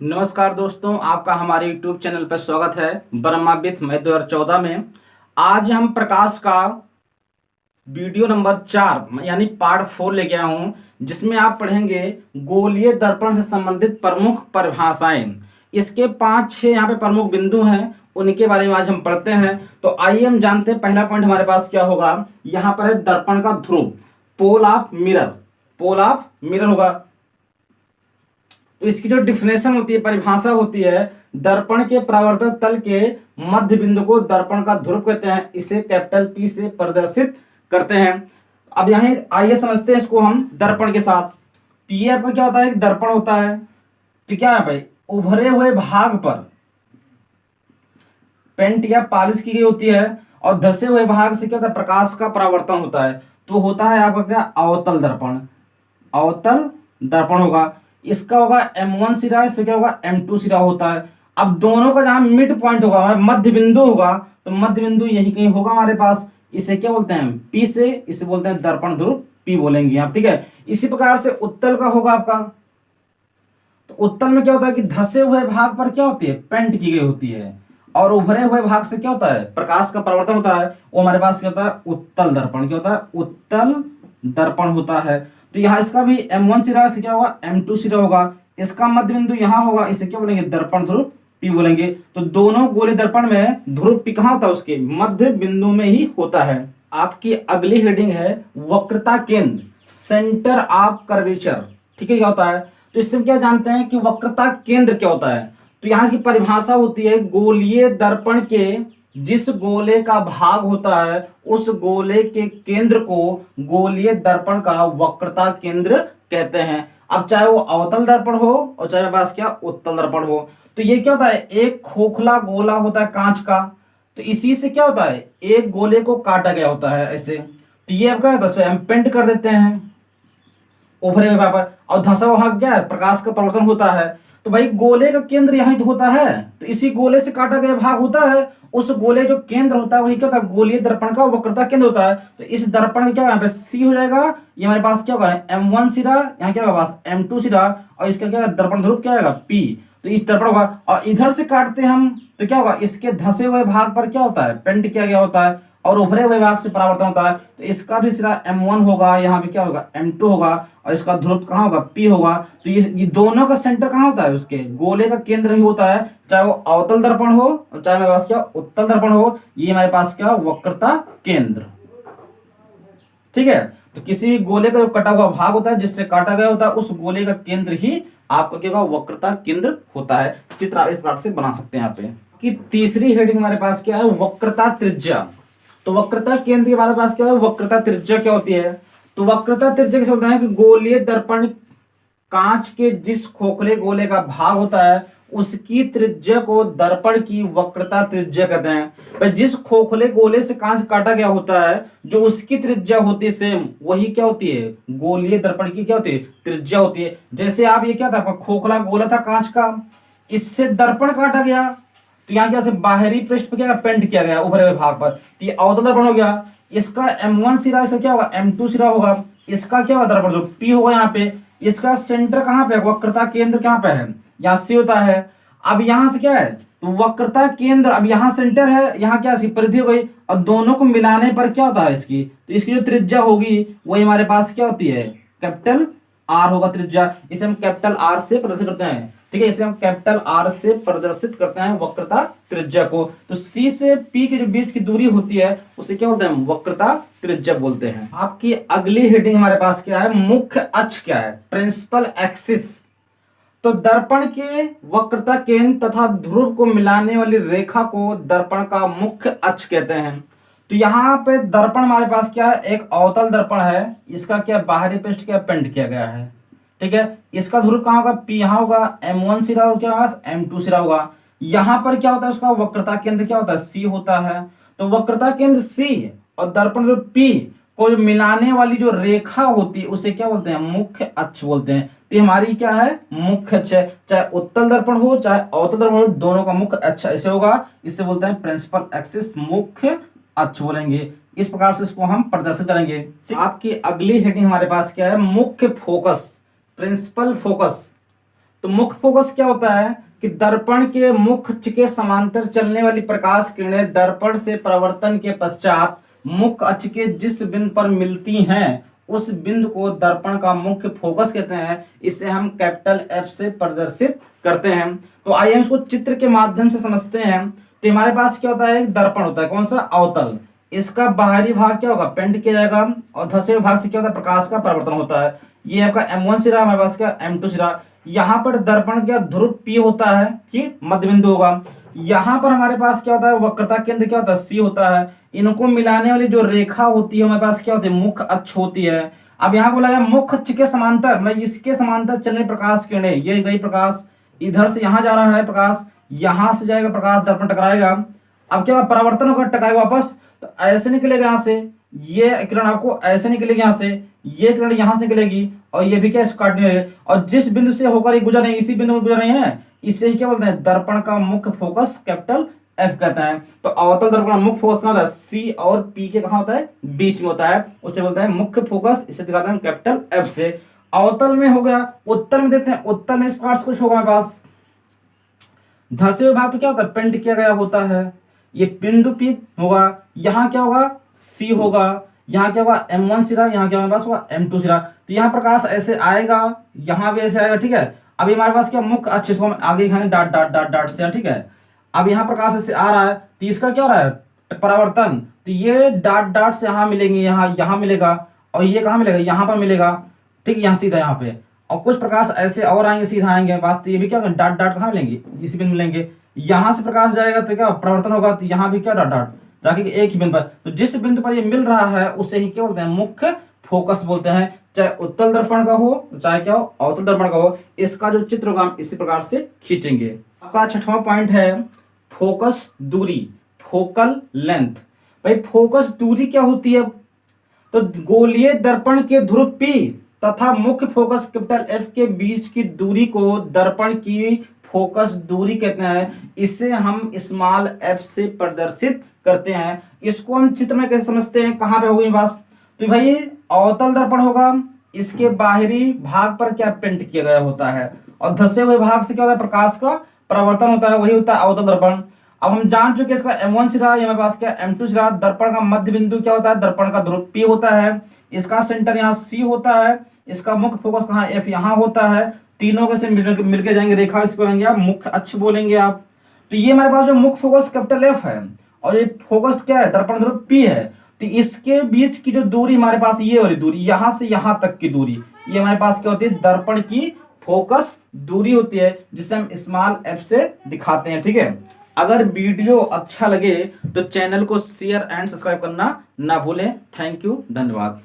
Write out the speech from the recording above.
नमस्कार दोस्तों, आपका हमारे YouTube चैनल पर स्वागत है। ब्रह्मा विथ मई 2014 में आज हम प्रकाश का वीडियो नंबर 4 यानी पार्ट 4 लेके आया हूँ, जिसमें आप पढ़ेंगे गोलीय दर्पण से संबंधित प्रमुख परिभाषाएं। इसके 5-6 यहाँ पे प्रमुख बिंदु हैं, उनके बारे में आज हम पढ़ते हैं। तो आइए हम जानते हैं, पहला पॉइंट हमारे पास क्या होगा। यहाँ पर है दर्पण का ध्रुव, pole of mirror. Pole of mirror होगा। तो इसकी जो डिफिनेशन होती है, परिभाषा होती है, दर्पण के परावर्तक तल के मध्य बिंदु को दर्पण का ध्रुव कहते हैं। इसे कैपिटल P से प्रदर्शित करते हैं। अब यहां आइए समझते हैं इसको हम दर्पण के साथ। ये आपका क्या होता है, एक दर्पण होता है। तो क्या है भाई, उभरे हुए भाग पर पेंट या पॉलिश की गई होती है और धसे हुए भाग से क्या होता है, प्रकाश का परावर्तन होता है। तो होता है आपका क्या, अवतल दर्पण। अवतल दर्पण होगा। इसका होगा M1 सिरा, इससे क्या होगा M2 सिरा होता है। अब दोनों का जहां मिड पॉइंट होगा, मध्य बिंदु होगा, तो मध्य बिंदु यही कहीं होगा हमारे पास। इसे क्या बोलते हैं, P से, इसे बोलते हैं दर्पण ध्रुव P बोलेंगे आप, ठीक है। इसी प्रकार से उत्तल का होगा आपका। तो उत्तल में क्या होता है कि धसे हुए भाग पर क्या होती है, पेंट की गई होती है, और उभरे हुए भाग से क्या होता है, प्रकाश का परावर्तन होता है। वो हमारे पास क्या होता है, उत्तल दर्पण। क्या होता है, उत्तल दर्पण होता है। तो यहाँ इसका भी M1 सिरा, से क्या होगा M2 सिरा होगा। इसका मध्य बिंदु यहाँ होगा, इसे क्या बोलेंगे, दर्पण ध्रुव P बोलेंगे। तो दोनों गोले दर्पण में ध्रुव P कहाँ होता है, उसके मध्य बिंदु में ही होता है। आपकी अगली हेडिंग है वक्रता केंद्र, सेंटर ऑफ कर्वेचर। ठीक है, क्या होता है। तो इससे क्या जानते हैं कि वक्रता केंद्र क्या होता है। तो यहाँ की परिभाषा होती है, गोलीय दर्पण के जिस गोले का भाग होता है उस गोले के केंद्र को गोलीय दर्पण का वक्रता केंद्र कहते हैं। अब चाहे वो अवतल दर्पण हो और चाहे पास क्या उत्तल दर्पण हो। तो ये क्या होता है, एक खोखला गोला होता है कांच का। तो इसी से क्या होता है, एक गोले को काटा गया होता है ऐसे। तो ये अब क्या होता है, हम पेंट कर देते हैं उभरे हुए पर, और धसा हुआ भाग क्या है, प्रकाश का परिवर्तन होता है। तो भाई गोले का केंद्र यही तो होता है, तो इसी गोले से काटा गया भाग होता है। उस गोले जो केंद्र होता है वही क्या होता है, गोलीय दर्पण का वक्रता केंद्र होता है। तो इस दर्पण का क्या यहाँ पे C हो जाएगा। ये हमारे पास क्या होगा, M1 सिरा, यहाँ क्या होगा पास M2 सिरा, और इसका क्या दर्पण ध्रुव क्या होगा P। तो इस दर्पण होगा, और इधर से काटते हम तो क्या होगा, इसके धसे हुए भाग पर क्या होता है, पेंट किया गया होता है, और उभरे हुए भाग से परावर्तन होता है। तो इसका भी सिरा M1 होगा, यहाँ पे क्या होगा M2 होगा, और इसका ध्रुव कहाँ होगा, P होगा। तो ये दोनों का सेंटर कहाँ होता है, उसके गोले का केंद्र ही होता है, चाहे वो अवतल दर्पण हो और चाहे मेरे पास क्या उत्तल दर्पण हो। ये हमारे पास क्या, वक्रता केंद्र। ठीक है। तो किसी भी गोले का जो कटा हुआ भाग होता है, जिससे काटा गया होता है, उस गोले का केंद्र ही आपका क्या होगा, वक्रता केंद्र होता है। चित्र आप इस प्रकार से बना सकते हैं यहाँ पे। कि तीसरी हेडिंग हमारे पास क्या है, वक्रता त्रिज्या। तो वक्रता केंद्र के बाद पास क्या है, वक्रता त्रिज्या क्या होती है। तो वक्रता त्रिज्या कैसे बोलते हैं कि गोलीय दर्पण कांच के जिस खोखले गोले का भाग होता है उसकी त्रिज्या को दर्पण की वक्रता त्रिज्या कहते हैं। पर जिस खोखले गोले से कांच काटा गया होता है, जो उसकी त्रिज्या होती है सेम, वही क्या होती है, गोलीय दर्पण की क्या होती है, त्रिज्या होती है। जैसे आप ये क्या था, खोखला गोला था कांच का, इससे दर्पण काटा गया, तो यहाँ क्या से बाहरी पृष्ठ पर क्या पेंट किया गया उभरे हुए भाग पर, तो ये अवतल दर्पण हो गया। इसका M1 सिरा, इसका क्या होगा M2 सिरा होगा। इसका क्या होगा, दर्पण जो P होगा यहाँ पे। इसका सेंटर कहाँ पे है, वक्रता केंद्र कहाँ पे है, यहाँ C होता है। अब यहाँ से क्या है, तो वक्रता केंद्र, अब यहाँ सेंटर है, यहाँ क्या इसकी परिधि हो गई, और दोनों को मिलाने पर क्या होता है इसकी, तो इसकी जो त्रिज्या होगी वही हमारे पास क्या होती है, कैपिटल R होगा त्रिज्या। इसे हम कैपिटल R से प्रदर्शित करते हैं। ठीक है, इसे हम कैपिटल R से प्रदर्शित करते हैं वक्रता त्रिज्या को। तो C से P के जो बीच की दूरी होती है उसे क्या बोलते हैं, वक्रता त्रिज्या बोलते हैं। आपकी अगली हेडिंग हमारे पास क्या है, मुख्य अक्ष क्या है, प्रिंसिपल एक्सिस। तो दर्पण के वक्रता केंद्र तथा ध्रुव को मिलाने वाली रेखा को दर्पण का मुख्य अक्ष कहते हैं। तो यहाँ पे दर्पण हमारे पास क्या है, एक अवतल दर्पण है। इसका क्या बाहरी पृष्ठ क्या पेंट किया गया है। ठीक है, इसका ध्रुव कहाँ होगा, P यहाँ होगा, M1 सिरा और क्या होगा M2 सिरा होगा। यहाँ पर क्या होता है, उसका वक्रता केंद्र क्या होता है, C होता है। तो वक्रता केंद्र C और दर्पण जो P को जो मिलाने वाली जो रेखा होती है उसे क्या बोलते हैं, मुख्य अक्ष बोलते हैं। तो हमारी क्या है, मुख्य अक्ष है। चाहे उत्तल दर्पण हो चाहे अवतल दर्पण हो, दोनों का मुख्य अक्ष ऐसे होगा। इससे बोलते हैं प्रिंसिपल एक्सिस, मुख्य अक्ष बोलेंगे। इस प्रकार से इसको हम प्रदर्शित करेंगे। आपकी अगली हेडिंग हमारे पास क्या है, मुख्य फोकस, प्रिंसिपल फोकस। तो मुख्य फोकस क्या होता है कि दर्पण के मुख्य अक्ष के समांतर चलने वाली प्रकाश किरणें दर्पण से परावर्तन के पश्चात मुख्य अक्ष के जिस बिंदु पर मिलती हैं उस बिंदु को दर्पण का मुख्य फोकस कहते हैं। इसे हम कैपिटल एफ से प्रदर्शित करते हैं। तो आइए हम इसको चित्र के माध्यम से समझते हैं। तो हमारे पास क्या होता है, एक दर्पण होता है, कौन सा, अवतल। इसका बाहरी भाग क्या होगा, पेंट किया जाएगा, और धसे हुए भाग से क्या होता है, प्रकाश का परावर्तन होता है। ये आपका M1 सिरा, हमारे पास क्या M2 सिरा। यहाँ पर दर्पण क्या ध्रुव P होता है कि मध्य बिंदु होगा। यहाँ पर हमारे पास क्या होता है, वक्रता केंद्र क्या होता है, C होता है। इनको मिलाने वाली जो रेखा होती है हमारे पास क्या होती है, मुख्य अक्ष होती है। अब यहाँ बोला गया मुख्य अक्ष के समांतर, मतलब इसके समांतर चलने प्रकाश किरणें, ये गई प्रकाश, इधर से यहाँ जा रहा है प्रकाश, यहाँ से जाएगा प्रकाश, दर्पण टकराएगा। अब क्या परावर्तन होगा, टकराएगा वापस, तो ऐसे निकलेगा यहाँ से, ये किरण आपको ऐसे निकलेगी यहाँ से, ये किरण यहाँ से निकलेगी, और ये भी क्या इसको काटने लगेगी, और जिस बिंदु से होकर ये गुजर रही है, इसी बिंदु में गुजर रही है, इसे ही क्या बोलते हैं, दर्पण का मुख्य फोकस कैपिटल एफ कहते हैं। तो अवतल दर्पण का मुख्य फोकस कहाँ होता है, सी और पी के कहाँ होता है, बीच में होता है, उसे बोलते हैं मुख्य फोकस। इसे दिखाते हैं कैपिटल एफ से। अवतल में हो गया, उत्तल में देखते हैं, उत्तल में इस पार्ट कुछ होगा हमारे पास, धसे हुए भाग पे क्या होता है, पेंट किया गया होता है, ये बिंदु पी होगा, यहाँ क्या होगा, सी होगा, यहाँ क्या होगा, M1 सिरा, यहाँ क्या हमारे पास होगा, M2 सिरा। तो यहाँ प्रकाश ऐसे आएगा, यहाँ भी ऐसे आएगा, ठीक है। अभी हमारे पास क्या मुख्य अक्ष, इसको हम आगे दिखाएंगे डॉट डॉट डॉट डॉट से, ठीक है। अब यहाँ प्रकाश ऐसे आ रहा है, तो इसका क्या हो रहा है, परावर्तन। तो ये डॉट डॉट से यहाँ मिलेंगे, यहाँ मिलेगा, और ये कहाँ मिलेगा, यहाँ पर मिलेगा, ठीक है, यहाँ सीधा यहाँ पे। और कुछ प्रकाश ऐसे और आएंगे, सीधा आएंगे पास, तो ये भी क्या डॉट डॉट कहाँ मिलेंगे, इसी बिंदु मिलेंगे। यहाँ से प्रकाश जाएगा तो क्या परावर्तन होगा, तो यहाँ भी क्या डॉट डॉट जाके एक ही बिंदु पर। तो जिस बिंदु पर ये मिल रहा है उसे ही क्या बोलते हैं, मुख्य फोकस बोलते हैं। चाहे उत्तल दर्पण का हो, चाहे क्या हो, अवतल दर्पण का हो, इसका जो चित्र होगा हम इसी प्रकार से खींचेंगे। आपका 6वां पॉइंट है फोकस दूरी, फोकल लेंथ। भाई फोकस दूरी क्या होती है, तो गोलीय दर्पण के ध्रुव P तथा मुख्य फोकस कैपिटल F के बीच की दूरी को दर्पण की फोकस दूरी कहते हैं। इसे हम स्मॉल f से प्रदर्शित करते हैं। इसको हम चित्र में कैसे समझते हैं, कहां पे होगी बात, तो भाई अवतल दर्पण होगा, इसके बाहरी भाग पर क्या पेंट किया गया होता है, और धसे हुए भाग से क्या होता है, प्रकाश का परावर्तन होता है, वही होता है अवतल दर्पण। अब हम जान चुके इसका M1 सिरा, हमारे पास क्या M2 सिरा। दर्पण का मध्य बिंदु क्या होता है, दर्पण का ध्रुव P होता है, इसका सेंटर यहाँ C होता है, इसका मुख्य फोकस कहाँ F यहाँ होता है। तीनों के से मिलके जाएंगे, रेखा इसको कहेंगे आप मुख्य अक्ष बोलेंगे आप। तो ये हमारे पास जो मुख्य फोकस कैपिटल F है, और ये फोकस क्या है, दर्पण ध्रुव P है। तो इसके बीच की जो दूरी हमारे पास, ये वाली दूरी, यहाँ से यहाँ तक की दूरी, ये हमारे पास क्या होती है, दर्पण की फोकस दूरी होती है, जिसे हम स्मॉल f से दिखाते हैं, ठीक है। अगर वीडियो अच्छा लगे तो चैनल को शेयर एंड सब्सक्राइब करना ना भूलें। थैंक यू, धन्यवाद।